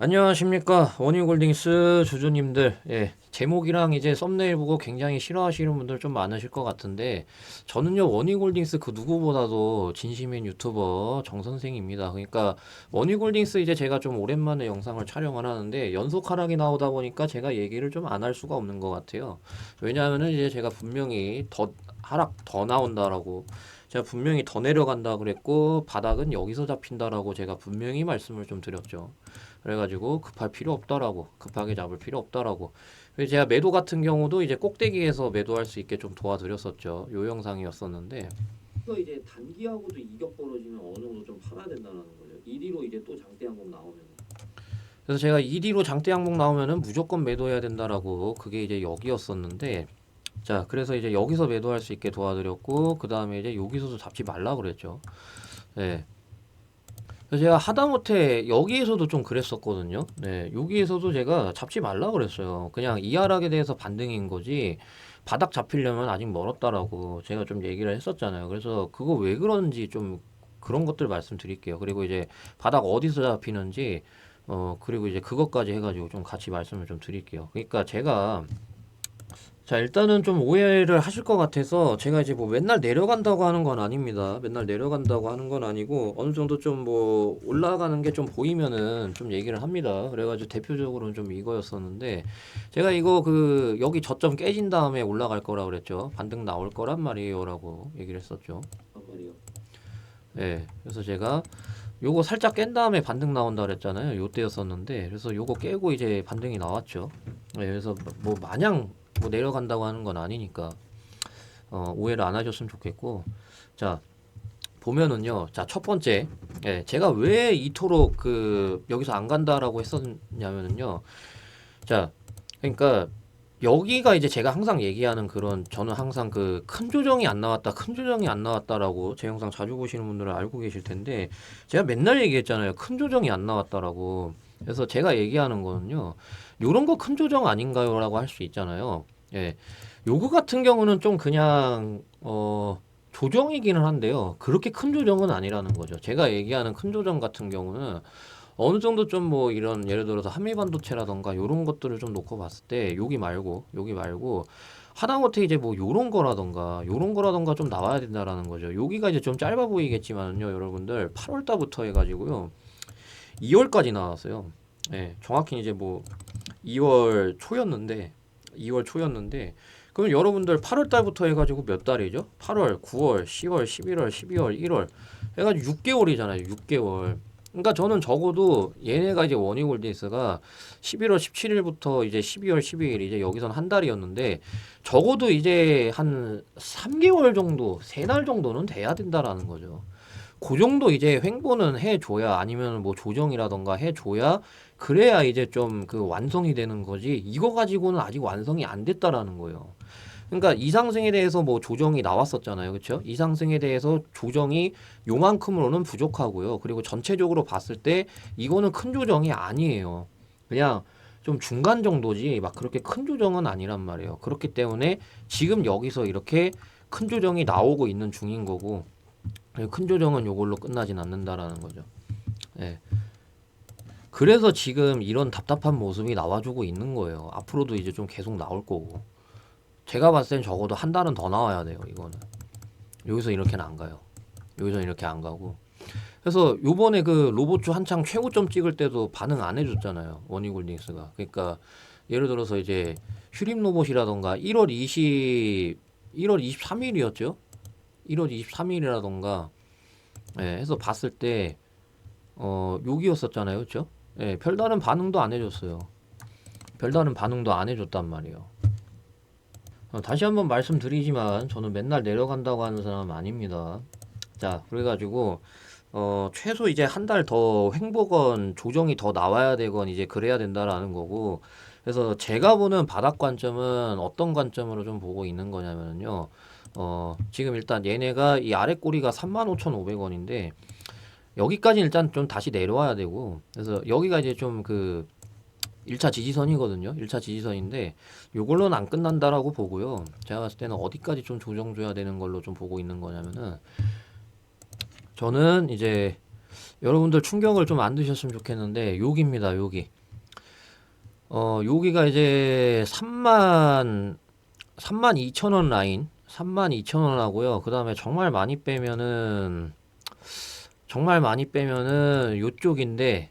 안녕하십니까 원유골딩스 주주님들. 제목이랑 이제 썸네일 보고 굉장히 싫어하시는 분들 좀 많으실 것 같은데, 저는요 원유골딩스 그 누구보다도 진심인 유튜버 정선생입니다. 그러니까 원유골딩스 이제 제가 좀 오랜만에 영상을 촬영을 하는데 연속 하락이 나오다 보니까 제가 얘기를 좀 안 할 수가 없는 것 같아요. 왜냐하면은 이제 제가 분명히 더 하락 더 나온다라고, 제가 분명히 더 내려간다 그랬고 바닥은 여기서 잡힌다라고 제가 분명히 말씀을 좀 드렸죠. 그래가지고 급할 필요 없다라고, 급하게 잡을 필요 없다라고. 그래서 제가 매도 같은 경우도 이제 꼭대기에서 매도할 수 있게 좀 도와드렸었죠. 요 영상이었었는데, 이거 이제 단기하고도 이격 벌어지면 어느 정도 좀 팔아야 된다는 거죠. 1위로 이제 또 장대 항목 나오면. 그래서 제가 2D로 장대 항목 나오면은 무조건 매도해야 된다라고, 그게 이제 여기였었는데, 자 그래서 이제 여기서 매도할 수 있게 도와드렸고, 그 다음에 이제 여기서도 잡지 말라 그랬죠. 예. 그래서 제가 하다못해 여기에서도 좀 그랬었거든요. 네, 여기에서도 제가 잡지 말라 그랬어요. 그냥 이 하락에 대해서 반등인 거지, 바닥 잡히려면 아직 멀었다라고 제가 좀 얘기를 했었잖아요. 그래서 그거 왜 그런지 좀 그런 것들 말씀드릴게요. 그리고 이제 바닥 어디서 잡히는지, 그리고 이제 그것까지 해가지고 좀 같이 말씀을 좀 드릴게요. 그러니까 제가, 자, 일단은 좀 오해를 하실 것 같아서, 제가 이제 뭐 맨날 내려간다고 하는 건 아닙니다. 맨날 내려간다고 하는 건 아니고, 어느 정도 좀 뭐 올라가는 게 좀 보이면은 좀 얘기를 합니다. 그래가지고 대표적으로는 좀 이거였었는데, 제가 이거 그 여기 저점 깨진 다음에 올라갈 거라 그랬죠. 반등 나올 거란 말이에요라고 얘기를 했었죠. 한 말이요. 예. 그래서 제가 요거 살짝 깬 다음에 반등 나온다 그랬잖아요. 요때였었는데, 그래서 요거 깨고 이제 반등이 나왔죠. 예, 그래서 뭐 마냥 뭐 내려간다고 하는 건 아니니까 오해를 안 하셨으면 좋겠고. 자, 보면은요. 자, 첫 번째. 예, 제가 왜 이토록 그 여기서 안 간다라고 했었냐면은요. 자, 그러니까 여기가 이제 제가 항상 얘기하는 그런, 저는 항상 그 큰 조정이 안 나왔다, 큰 조정이 안 나왔다라고, 제 영상 자주 보시는 분들은 알고 계실 텐데, 제가 맨날 얘기했잖아요. 큰 조정이 안 나왔다라고. 그래서 제가 얘기하는 거는요. 요런 거 큰 조정 아닌가요라고 할 수 있잖아요. 예. 요거 같은 경우는 좀 그냥 조정이기는 한데요. 그렇게 큰 조정은 아니라는 거죠. 제가 얘기하는 큰 조정 같은 경우는 어느 정도 좀 뭐 이런, 예를 들어서 한미반도체라던가 요런 것들을 좀 놓고 봤을 때, 여기 말고 하다못해 이제 뭐 요런 거라던가 좀 나와야 된다라는 거죠. 여기가 이제 좀 짧아 보이겠지만요, 여러분들 8월 달부터 해가지고요 2월까지 나왔어요. 예, 정확히 이제 뭐 2월 초였는데 2월 초였는데, 그럼 여러분들 8월 달부터 해가지고 몇 달이죠? 8월, 9월, 10월, 11월, 12월, 1월 해가지고 6개월이잖아요. 6개월. 그러니까 저는 적어도 얘네가 이제 원익홀딩스가 11월 17일부터 이제 12월 12일, 이제 여기선 한 달이었는데, 적어도 이제 한 3개월 정도, 3달 정도는 돼야 된다라는 거죠. 그 정도 이제 횡보는 해줘야, 아니면 뭐 조정이라던가 해줘야, 그래야 이제 좀 그 완성이 되는 거지. 이거 가지고는 아직 완성이 안 됐다라는 거예요. 그러니까 이상승에 대해서 뭐 조정이 나왔었잖아요. 그렇죠? 이상승에 대해서 조정이 요만큼으로는 부족하고요. 그리고 전체적으로 봤을 때 이거는 큰 조정이 아니에요. 그냥 좀 중간 정도지 막 그렇게 큰 조정은 아니란 말이에요. 그렇기 때문에 지금 여기서 이렇게 큰 조정이 나오고 있는 중인 거고, 큰 조정은 요걸로 끝나진 않는다라는 거죠. 예. 그래서 지금 이런 답답한 모습이 나와주고 있는 거예요. 앞으로도 이제 좀 계속 나올 거고. 제가 봤을 땐 적어도 한 달은 더 나와야 돼요, 이거는. 여기서 이렇게는 안 가요. 여기서 이렇게 안 가고. 그래서 요번에 그 로봇주 한창 최고점 찍을 때도 반응 안 해줬잖아요, 원희골딩스가. 그러니까 예를 들어서 이제 휴림 로봇이라던가 1월 23일이었죠? 1월 23일이라던가, 예, 해서 봤을 때 여기였었잖아요, 그렇죠? 예, 별다른 반응도 안 해줬어요. 별다른 반응도 안 해줬단 말이에요. 다시 한번 말씀드리지만 저는 맨날 내려간다고 하는 사람은 아닙니다. 자, 그래가지고 최소 이제 한 달 더 횡보건 조정이 더 나와야 되건 이제 그래야 된다라는 거고. 그래서 제가 보는 바닥 관점은 어떤 관점으로 좀 보고 있는 거냐면요. 지금 일단 얘네가 이 아래 꼬리가 35,500원인데, 여기까지 일단 좀 다시 내려와야 되고, 그래서 여기가 이제 좀 그 1차 지지선이거든요. 1차 지지선인데 요걸로는 안 끝난다라고 보고요. 제가 봤을 때는 어디까지 좀 조정 줘야 되는 걸로 좀 보고 있는 거냐면은, 저는 이제 여러분들 충격을 좀 안 드셨으면 좋겠는데 여기입니다. 여기. 여기가 이제 32,000원 라인, 32,000원 하고요. 그 다음에 정말 많이 빼면은 요쪽인데,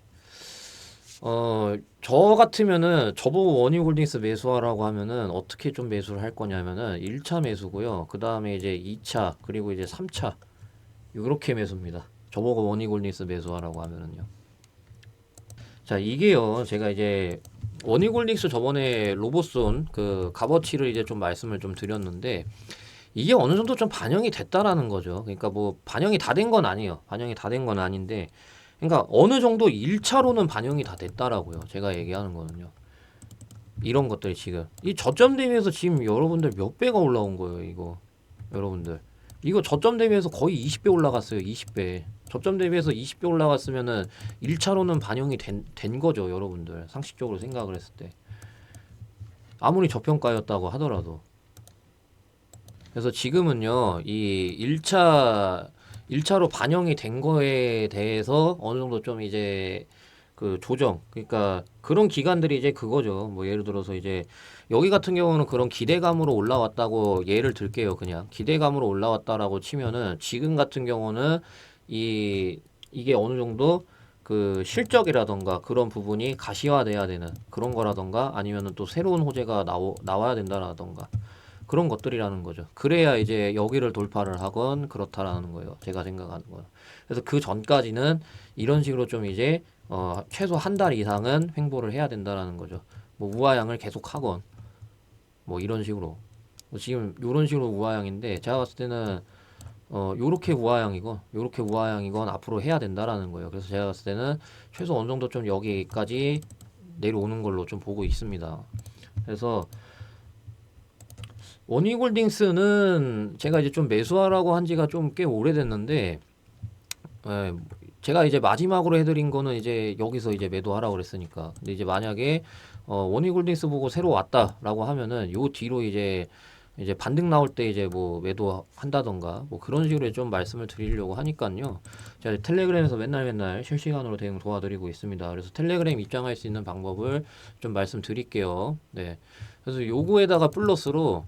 저 같으면은 저보고 원유홀딩스 매수하라고 하면은 어떻게 좀 매수를 할 거냐면은 1차 매수고요. 그 다음에 이제 2차, 그리고 이제 3차. 요렇게 매수입니다. 저보고 원유홀딩스 매수하라고 하면은요. 자, 이게요. 제가 이제 원유홀딩스 저번에 로보손 그 값어치를 이제 좀 말씀을 좀 드렸는데, 이게 어느 정도 좀 반영이 됐다라는 거죠. 그러니까 뭐 반영이 다 된 건 아니에요. 반영이 다 된 건 아닌데, 그러니까 어느 정도 1차로는 반영이 다 됐다라고요. 제가 얘기하는 거는요. 이런 것들이 지금 이 저점 대비해서 지금 여러분들 몇 배가 올라온 거예요, 이거. 여러분들. 이거 저점 대비해서 거의 20배 올라갔어요. 20배. 저점 대비해서 20배 올라갔으면은 1차로는 반영이 된 거죠, 여러분들. 상식적으로 생각을 했을 때. 아무리 저평가였다고 하더라도. 그래서 지금은요, 이 1차로 반영이 된 거에 대해서 어느 정도 좀 이제 그 조정, 그러니까 그런 기간들이 이제 그거죠. 뭐 예를 들어서 이제 여기 같은 경우는 그런 기대감으로 올라왔다고 예를 들게요. 그냥 기대감으로 올라왔다라고 치면은 지금 같은 경우는 이게 어느 정도 그 실적이라던가 그런 부분이 가시화돼야 되는 그런 거라던가 아니면은 또 새로운 호재가 나와야 된다라던가 그런 것들이라는 거죠. 그래야 이제 여기를 돌파를 하건 그렇다라는 거예요. 제가 생각하는 건. 그래서 그 전까지는 이런 식으로 좀 이제 최소 한 달 이상은 횡보를 해야 된다라는 거죠. 뭐 우하향을 계속 하건 뭐 이런 식으로 뭐 지금 이런 식으로 우하향인데 제가 봤을 때는 요렇게 우하향이건 앞으로 해야 된다라는 거예요. 그래서 제가 봤을 때는 최소 어느 정도 좀 여기까지 내려오는 걸로 좀 보고 있습니다. 그래서 원익홀딩스는 제가 이제 좀 매수하라고 한 지가 좀 꽤 오래됐는데, 예, 제가 이제 마지막으로 해드린 거는 이제 여기서 이제 매도하라고 그랬으니까. 근데 이제 만약에 원익홀딩스 보고 새로 왔다라고 하면은 요 뒤로 이제 반등 나올 때 이제 뭐 매도한다던가 뭐 그런 식으로 좀 말씀을 드리려고 하니까요. 제가 텔레그램에서 맨날 실시간으로 대응 도와드리고 있습니다. 그래서 텔레그램 입장할 수 있는 방법을 좀 말씀드릴게요. 네. 그래서 요거에다가 플러스로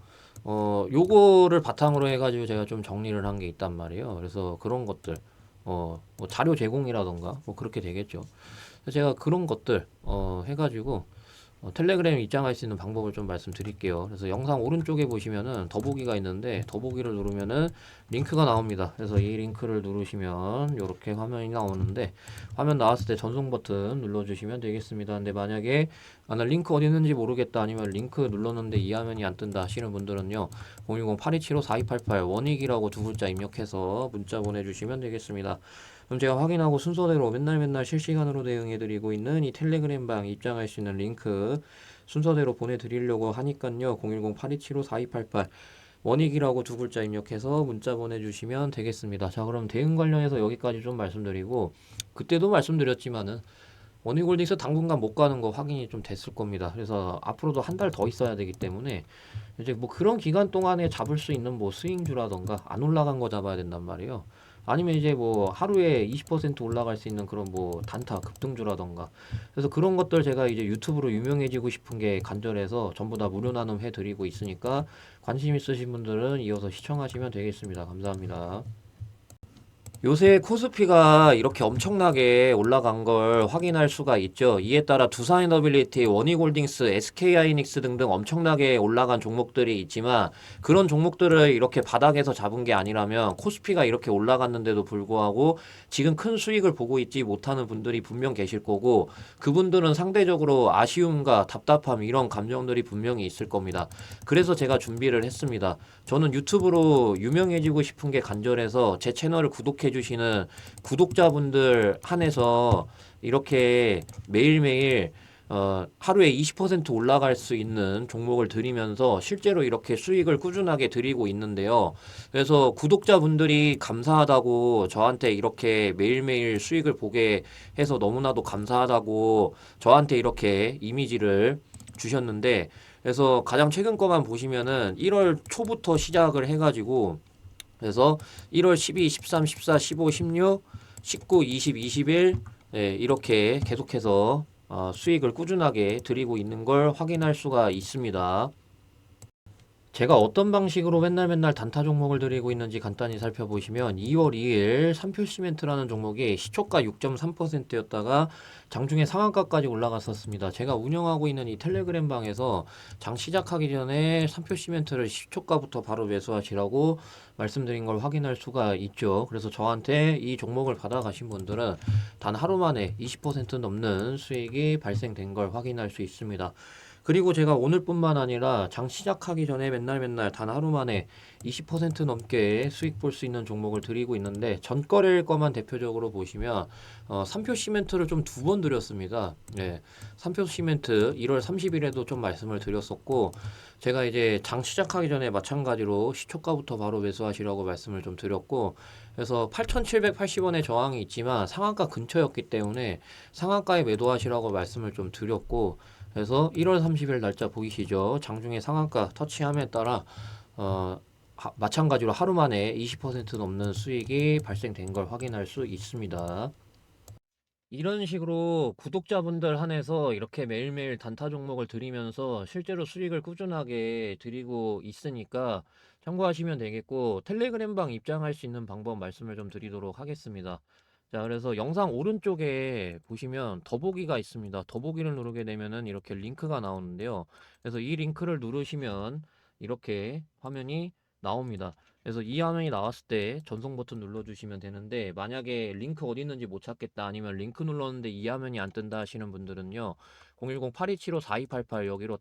요거를 바탕으로 해가지고 제가 좀 정리를 한 게 있단 말이에요. 그래서 그런 것들, 뭐 자료 제공이라던가, 뭐 그렇게 되겠죠. 그래서 제가 그런 것들, 해가지고, 텔레그램 입장할 수 있는 방법을 좀 말씀드릴게요. 그래서 영상 오른쪽에 보시면은 더보기가 있는데, 더보기를 누르면은 링크가 나옵니다. 그래서 이 링크를 누르시면 이렇게 화면이 나오는데, 화면 나왔을 때 전송 버튼 눌러주시면 되겠습니다. 근데 만약에 나 링크 어디 있는지 모르겠다 아니면 링크 눌렀는데 이 화면이 안 뜬다 하시는 분들은요 010-8275-4288 원익이라고 두 글자 입력해서 문자 보내주시면 되겠습니다. 그럼 제가 확인하고 순서대로 맨날 실시간으로 대응해드리고 있는 이 텔레그램 방 입장할 수 있는 링크 순서대로 보내드리려고 하니깐요 010-8275-4288 원익이라고 두 글자 입력해서 문자 보내주시면 되겠습니다. 자, 그럼 대응 관련해서 여기까지 좀 말씀드리고 그때도 말씀드렸지만은 원익홀딩스 당분간 못 가는 거 확인이 좀 됐을 겁니다. 그래서 앞으로도 한 달 더 있어야 되기 때문에 이제 뭐 그런 기간 동안에 잡을 수 있는 뭐 스윙주라던가 안 올라간 거 잡아야 된단 말이에요. 아니면 이제 뭐 하루에 20% 올라갈 수 있는 그런 뭐 단타 급등주라던가 그래서 그런 것들 제가 이제 유튜브로 유명해지고 싶은 게 간절해서 전부 다 무료 나눔 해드리고 있으니까 관심 있으신 분들은 이어서 시청하시면 되겠습니다. 감사합니다. 요새 코스피가 이렇게 엄청나게 올라간 걸 확인할 수가 있죠. 이에 따라 두산에너빌리티, 원익홀딩스, SK하이닉스 등등 엄청나게 올라간 종목들이 있지만 그런 종목들을 이렇게 바닥에서 잡은 게 아니라면 코스피가 이렇게 올라갔는데도 불구하고 지금 큰 수익을 보고 있지 못하는 분들이 분명 계실 거고 그분들은 상대적으로 아쉬움과 답답함 이런 감정들이 분명히 있을 겁니다. 그래서 제가 준비를 했습니다. 저는 유튜브로 유명해지고 싶은 게 간절해서 제 채널을 구독해 주시는 구독자분들 한해서 이렇게 매일매일 하루에 20% 올라갈 수 있는 종목을 드리면서 실제로 이렇게 수익을 꾸준하게 드리고 있는데요. 그래서 구독자분들이 감사하다고 저한테 이렇게 매일매일 수익을 보게 해서 너무나도 감사하다고 저한테 이렇게 이미지를 주셨는데 그래서 가장 최근 거만 보시면은 1월 초부터 시작을 해가지고 그래서 1월 12, 13, 14, 15, 16 19, 20, 21 이렇게 계속해서 수익을 꾸준하게 드리고 있는 걸 확인할 수가 있습니다. 제가 어떤 방식으로 맨날 단타 종목을 드리고 있는지 간단히 살펴보시면 2월 2일 삼표시멘트라는 종목이 시초가 6.3%였다가 장중에 상한가까지 올라갔었습니다. 제가 운영하고 있는 이 텔레그램 방에서 장 시작하기 전에 삼표시멘트를 시초가부터 바로 매수하시라고 말씀드린 걸 확인할 수가 있죠. 그래서 저한테 이 종목을 받아가신 분들은 단 하루 만에 20% 넘는 수익이 발생된 걸 확인할 수 있습니다. 그리고 제가 오늘뿐만 아니라 장 시작하기 전에 맨날 단 하루 만에 20% 넘게 수익 볼 수 있는 종목을 드리고 있는데 전거래일 것만 대표적으로 보시면 삼표 시멘트를 좀 두 번 드렸습니다. 네, 삼표 시멘트 1월 30일에도 좀 말씀을 드렸었고 제가 이제 장 시작하기 전에 마찬가지로 시초가부터 바로 매수하시라고 말씀을 좀 드렸고 그래서 8,780원의 저항이 있지만 상한가 근처였기 때문에 상한가에 매도하시라고 말씀을 좀 드렸고 그래서 1월 30일 날짜 보이시죠? 장중에 상한가 터치함에 따라 마찬가지로 하루 만에 20% 넘는 수익이 발생된 걸 확인할 수 있습니다. 이런 식으로 구독자분들 한해서 이렇게 매일매일 단타 종목을 드리면서 실제로 수익을 꾸준하게 드리고 있으니까 참고하시면 되겠고 텔레그램방 입장할 수 있는 방법 말씀을 좀 드리도록 하겠습니다. 자, 그래서 영상 오른쪽에 보시면 더보기가 있습니다. 더보기를 누르게 되면은 이렇게 링크가 나오는데요. 그래서 이 링크를 누르시면 이렇게 화면이 나옵니다. 그래서 이 화면이 나왔을 때 전송 버튼 눌러주시면 되는데 만약에 링크 어디 있는지 못 찾겠다 아니면 링크 눌렀는데 이 화면이 안 뜬다 하시는 분들은요 010-8275-4288 여기로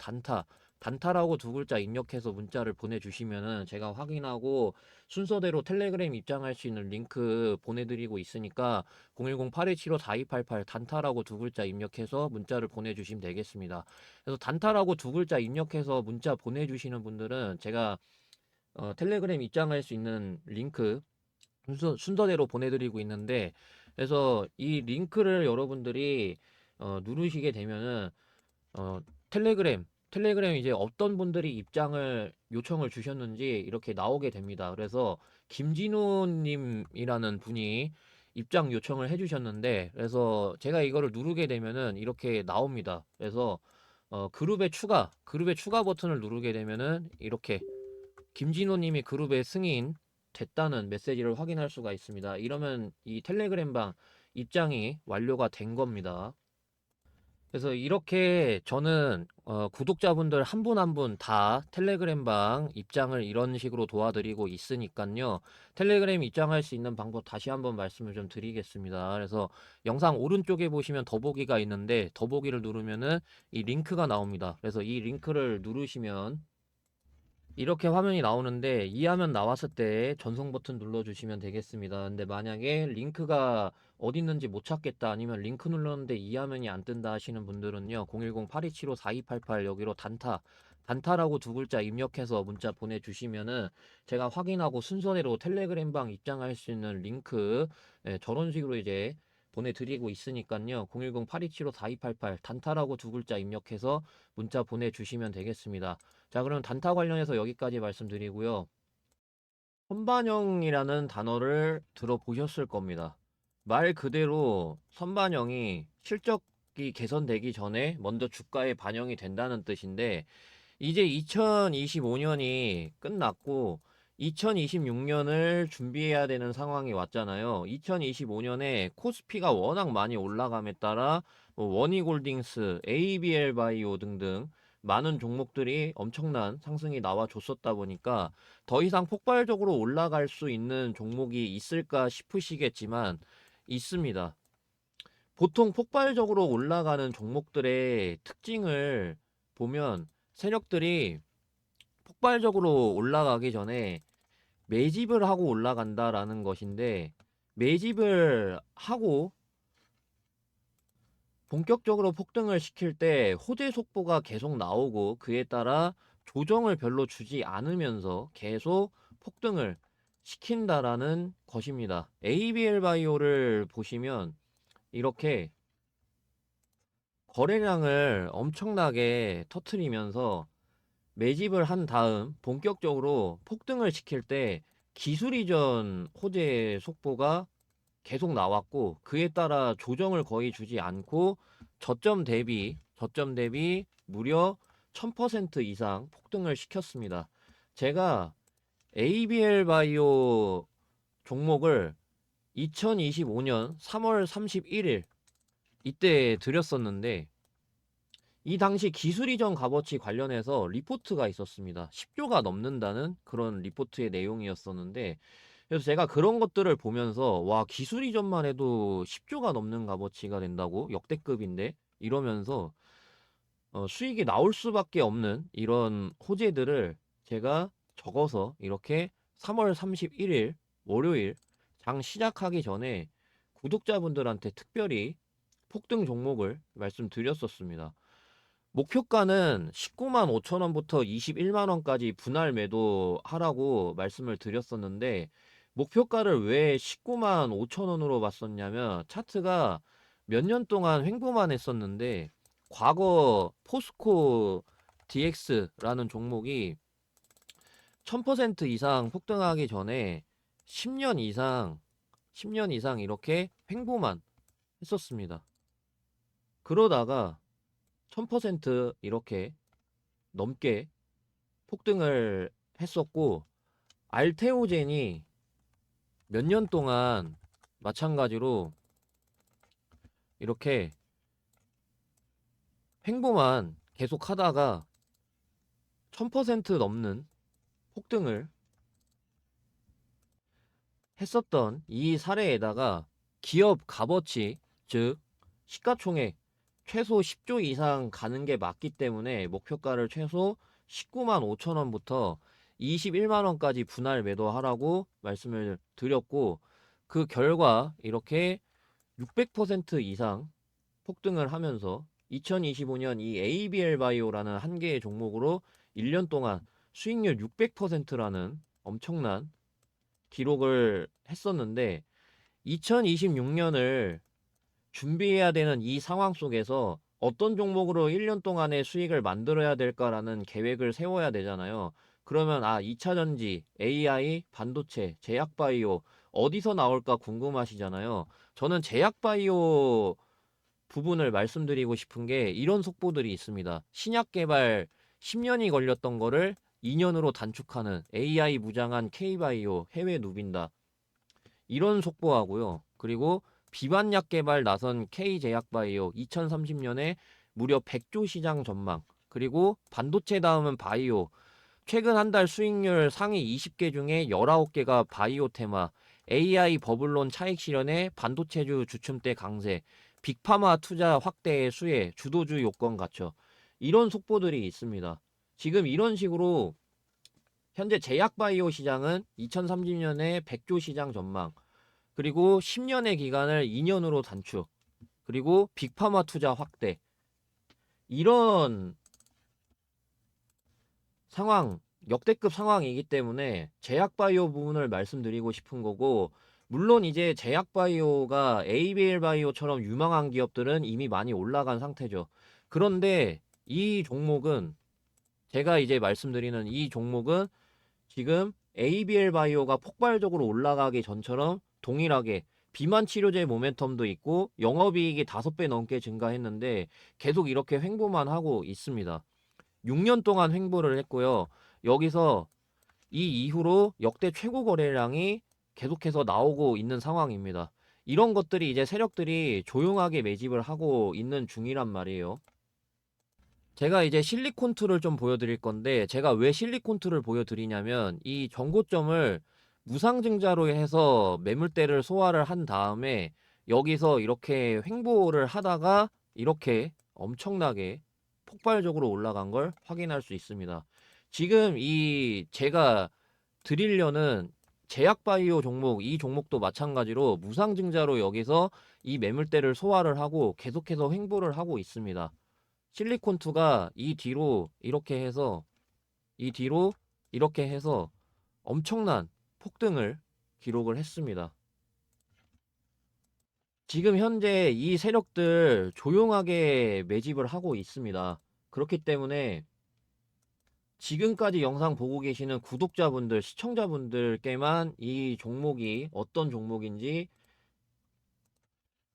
단타라고 두 글자 입력해서 문자를 보내주시면은 제가 확인하고 순서대로 텔레그램 입장할 수 있는 링크 보내드리고 있으니까 010-8275-4288 단타라고 두 글자 입력해서 문자를 보내주시면 되겠습니다. 그래서 단타라고 두 글자 입력해서 문자 보내주시는 분들은 제가 텔레그램 입장할 수 있는 링크 순서대로 보내드리고 있는데 그래서 이 링크를 여러분들이 누르시게 되면은 어, 텔레그램 이제 어떤 분들이 입장을 요청을 주셨는지 이렇게 나오게 됩니다. 그래서 김진우님이라는 분이 입장 요청을 해주셨는데 그래서 제가 이거를 누르게 되면은 이렇게 나옵니다. 그래서 그룹의 추가 버튼을 누르게 되면은 이렇게 김진호님이 그룹에 승인 됐다는 메시지를 확인할 수가 있습니다. 이러면 이 텔레그램방 입장이 완료가 된 겁니다. 그래서 이렇게 저는 구독자분들 한 분 한 분 다 텔레그램방 입장을 이런 식으로 도와드리고 있으니까요. 텔레그램 입장할 수 있는 방법 다시 한번 말씀을 좀 드리겠습니다. 그래서 영상 오른쪽에 보시면 더보기가 있는데 더보기를 누르면은 이 링크가 나옵니다. 그래서 이 링크를 누르시면 이렇게 화면이 나오는데 이 화면 나왔을 때 전송 버튼 눌러주시면 되겠습니다. 근데 만약에 링크가 어디 있는지 못 찾겠다 아니면 링크 눌렀는데 이 화면이 안 뜬다 하시는 분들은요 010-8275-4288 여기로 단타라고 두 글자 입력해서 문자 보내주시면은 제가 확인하고 순서대로 텔레그램방 입장할 수 있는 링크 저런 식으로 이제 보내드리고 있으니까요 010-8275-4288 단타라고 두 글자 입력해서 문자 보내주시면 되겠습니다. 자, 그럼 단타 관련해서 여기까지 말씀드리고요. 선반영이라는 단어를 들어보셨을 겁니다. 말 그대로 선반영이 실적이 개선되기 전에 먼저 주가에 반영이 된다는 뜻인데 이제 2025년이 끝났고 2026년을 준비해야 되는 상황이 왔잖아요. 2025년에 코스피가 워낙 많이 올라감에 따라 뭐 원희골딩스, ABL 바이오 등등 많은 종목들이 엄청난 상승이 나와줬었다 보니까 더 이상 폭발적으로 올라갈 수 있는 종목이 있을까 싶으시겠지만 있습니다. 보통 폭발적으로 올라가는 종목들의 특징을 보면 세력들이 폭발적으로 올라가기 전에 매집을 하고 올라간다라는 것인데 매집을 하고 본격적으로 폭등을 시킬 때 호재 속보가 계속 나오고 그에 따라 조정을 별로 주지 않으면서 계속 폭등을 시킨다라는 것입니다. ABL 바이오를 보시면 이렇게 거래량을 엄청나게 터트리면서 매집을 한 다음 본격적으로 폭등을 시킬 때 기술 이전 호재 속보가 계속 나왔고 그에 따라 조정을 거의 주지 않고 저점 대비 무려 1000% 이상 폭등을 시켰습니다. 제가 ABL 바이오 종목을 2025년 3월 31일 이때 드렸었는데 이 당시 기술 이전 값어치 관련해서 리포트가 있었습니다. 10조가 넘는다는 그런 리포트의 내용이었었는데 그래서 제가 그런 것들을 보면서 와 기술 이전만 해도 10조가 넘는 값어치가 된다고 역대급인데 이러면서 수익이 나올 수밖에 없는 이런 호재들을 제가 적어서 이렇게 3월 31일 월요일 장 시작하기 전에 구독자분들한테 특별히 폭등 종목을 말씀드렸었습니다. 목표가는 19만 5천 원부터 21만 원까지 분할 매도하라고 말씀을 드렸었는데 목표가를 왜 19만 5천 원으로 봤었냐면 차트가 몇 년 동안 횡보만 했었는데 과거 포스코 DX라는 종목이 1000% 이상 폭등하기 전에 10년 이상 이렇게 횡보만 했었습니다. 그러다가 1000% 이렇게 넘게 폭등을 했었고 알테오젠이 몇 년 동안 마찬가지로 이렇게 횡보만 계속 하다가 1000% 넘는 폭등을 했었던 이 사례에다가 기업 값어치 즉 시가총액 최소 10조 이상 가는 게 맞기 때문에 목표가를 최소 19만 5천 원부터 21만 원까지 분할 매도하라고 말씀을 드렸고 그 결과 이렇게 600% 이상 폭등을 하면서 2025년 이 ABL 바이오라는 한 개의 종목으로 1년 동안 수익률 600%라는 엄청난 기록을 했었는데 2026년을 준비해야 되는 이 상황 속에서 어떤 종목으로 1년 동안의 수익을 만들어야 될까라는 계획을 세워야 되잖아요. 그러면 2차 전지, AI, 반도체, 제약바이오 어디서 나올까 궁금하시잖아요. 저는 제약바이오 부분을 말씀드리고 싶은 게 이런 속보들이 있습니다. 신약 개발 10년이 걸렸던 거를 2년으로 단축하는 AI 무장한 K바이오 해외 누빈다. 이런 속보하고요. 그리고 비반약 개발 나선 K제약바이오 2030년에 무려 100조 시장 전망. 그리고 반도체 다음은 바이오. 최근 한 달 수익률 상위 20개 중에 19개가 바이오 테마. AI 버블론 차익 실현에 반도체주 주춤대 강세. 빅파마 투자 확대의 수혜. 주도주 요건 갖춰. 이런 속보들이 있습니다. 지금 이런 식으로 현재 제약바이오 시장은 2030년에 100조 시장 전망. 그리고 10년의 기간을 2년으로 단축. 그리고 빅파마 투자 확대. 이런 상황, 역대급 상황이기 때문에 제약바이오 부분을 말씀드리고 싶은 거고, 물론 이제 제약바이오가 ABL 바이오처럼 유망한 기업들은 이미 많이 올라간 상태죠. 그런데 이 종목은, 제가 이제 말씀드리는 이 종목은 지금 ABL 바이오가 폭발적으로 올라가기 전처럼 동일하게 비만 치료제 모멘텀도 있고 영업이익이 5배 넘게 증가했는데 계속 이렇게 횡보만 하고 있습니다. 6년 동안 횡보를 했고요. 여기서 이 이후로 역대 최고 거래량이 계속해서 나오고 있는 상황입니다. 이런 것들이 이제 세력들이 조용하게 매집을 하고 있는 중이란 말이에요. 제가 이제 실리콘2를 좀 보여드릴 건데 제가 왜 실리콘2를 보여드리냐면 이 정고점을 무상증자로 해서 매물대를 소화를 한 다음에 여기서 이렇게 횡보를 하다가 이렇게 엄청나게 폭발적으로 올라간 걸 확인할 수 있습니다. 지금 이 제가 드리려는 제약바이오 종목, 이 종목도 마찬가지로 무상증자로 여기서 이 매물대를 소화를 하고 계속해서 횡보를 하고 있습니다. 실리콘2가 이 뒤로 이렇게 해서 엄청난 폭등을 기록을 했습니다. 지금 현재 이 세력들 조용하게 매집을 하고 있습니다. 그렇기 때문에 지금까지 영상 보고 계시는 구독자분들, 시청자분들께만 이 종목이 어떤 종목인지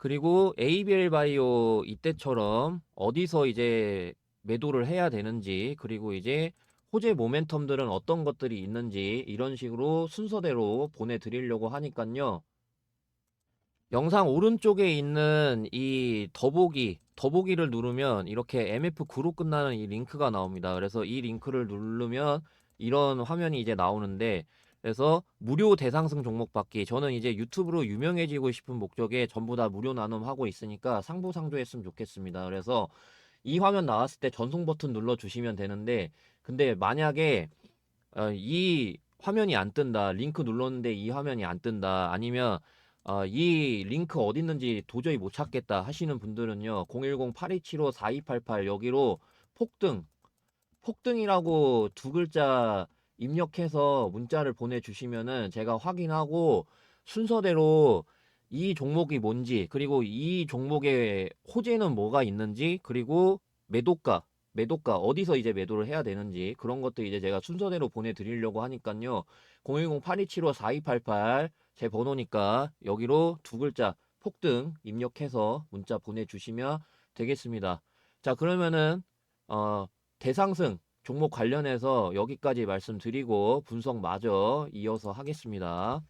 그리고 ABL 바이오 이때처럼 어디서 이제 매도를 해야 되는지, 그리고 이제 호재 모멘텀들은 어떤 것들이 있는지 이런 식으로 순서대로 보내드리려고 하니깐요. 영상 오른쪽에 있는 이 더보기를 누르면 이렇게 MF9로 끝나는 이 링크가 나옵니다. 그래서 이 링크를 누르면 이런 화면이 이제 나오는데, 그래서 무료 대상승 종목 받기. 저는 이제 유튜브로 유명해지고 싶은 목적에 전부 다 무료 나눔하고 있으니까 상부상조했으면 좋겠습니다. 그래서 이 화면 나왔을 때 전송 버튼 눌러주시면 되는데, 근데 만약에 이 화면이 안 뜬다, 링크 눌렀는데 이 화면이 안 뜬다, 아니면 이 링크 어디 있는지 도저히 못 찾겠다 하시는 분들은요, 010-8275-4288 여기로 폭등이라고 두 글자 입력해서 문자를 보내주시면은 제가 확인하고 순서대로 이 종목이 뭔지, 그리고 이 종목의 호재는 뭐가 있는지, 그리고 매도가 어디서 이제 매도를 해야 되는지 그런 것들 이제 제가 순서대로 보내드리려고 하니깐요. 010-8275-4288 제 번호니까 여기로 두 글자 폭등 입력해서 문자 보내주시면 되겠습니다. 자, 그러면은 대상승 종목 관련해서 여기까지 말씀드리고 분석 마저 이어서 하겠습니다.